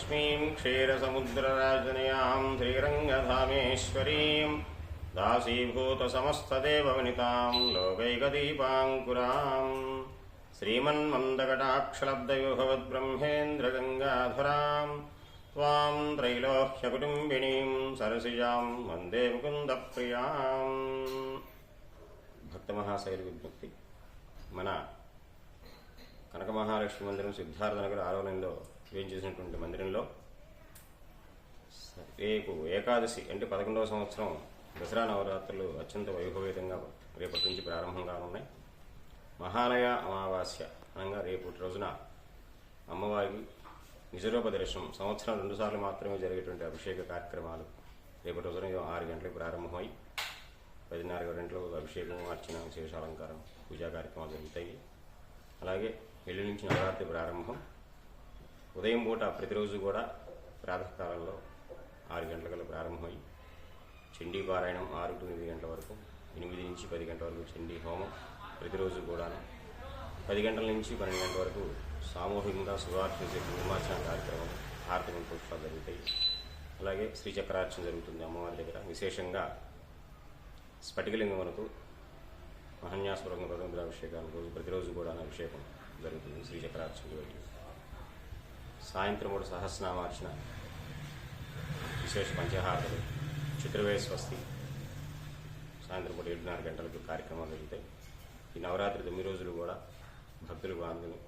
लक्ष्मीं क्षीरसमुद्रराजनयां श्रीरङ्गधामेश्वरीं दासीभूतसमस्तदेववनितां लोकैकदीपाङ्कुरां श्रीमन्मन्दकटाक्षलब्धविभवद्ब्रह्मेन्द्रगङ्गाधरां त्वां त्रैलोक्यकुटुम्बिनीं सरसिजां वन्दे मुकुन्दप्रियां। భక్తమహాశైల విజ్ఞప్తి. మన కనక మహాలక్ష్మి మందిరం సిద్ధార్థ నగర్ 6వ లైన్లో వేయించేసినటువంటి మందిరంలో రేపు ఏకాదశి అంటే 11వ సంవత్సరం దసరా నవరాత్రులు అత్యంత వైభవేతంగా రేపటి నుంచి ప్రారంభంగా ఉన్నాయి. మహాలయ అమావాస్య అనగా రేపటి రోజున అమ్మవారికి నిజరూప దర్శనం, సంవత్సరం 2 సార్లు మాత్రమే జరిగేటువంటి అభిషేక కార్యక్రమాలు రేపటి రోజున 6 గంటలకు ప్రారంభమై 10:30 గంటలకు అభిషేకం, అర్చన, విశేష అలంకారం, పూజా కార్యక్రమాలు జరుగుతాయి. అలాగే ఎల్లుండి నుంచి నవరాత్రి ప్రారంభం. ఉదయం పూట ప్రతిరోజు కూడా ప్రాతకాలంలో 6 గంటలకు ప్రారంభమై చండీ పారాయణం 6 to 8 గంటల వరకు, 8 నుంచి 10 గంటల వరకు చండీ హోమం ప్రతిరోజు కూడా, 10 గంటల నుంచి 12 గంటల వరకు సామూహికంగా శుభార్చన చేసే నిర్మాచన కార్యక్రమం, హారతి పుష్పాలు జరుగుతాయి. అలాగే శ్రీచక్రార్చన జరుగుతుంది అమ్మవారి దగ్గర. విశేషంగా స్ఫటికలింగం వరకు మహన్యాసపూర్వకంగా రుద్రాభిషేకాలు ప్రతిరోజు కూడా అభిషేకం జరుగుతుంది శ్రీచక్రార్చన బట్టి. సాయంత్రం కూడా సహస్రనామార్చన, విశేష పంచహారతలు, చతుర్వేద స్వస్తి సాయంత్రం పూట 7:30 గంటలకు కార్యక్రమాలు జరుగుతాయి. ఈ నవరాత్రి 9 రోజులు కూడా భక్తులు పాల్గొని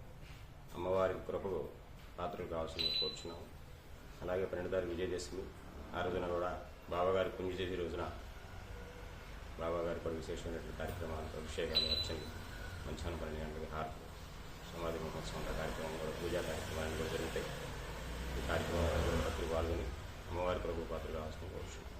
అమ్మవారి కృపకు పాత్రలు కావాల్సింది కోరుచున్నాము. అలాగే 12వ తారీఖు విజయదశమి, ఆ రోజున కూడా బాబాగారి పుణ్యతిథి రోజున బాబాగారి కూడా విశేషమైనటువంటి కార్యక్రమాలు, అభిషేకాలు, అర్చనలు, మధ్యాహ్నం 12 గంటలకు హారతి, సమాధి మహోత్సవం కార్యక్రమం కూడా, పూజా కార్యక్రమాలు కూడా జరుగుతాయి. ఈ కార్యక్రమాలు భక్తులు పాల్గొని అమ్మవారి ప్రభు పాత్రలు కావాల్సిన కోరుచున్నాం.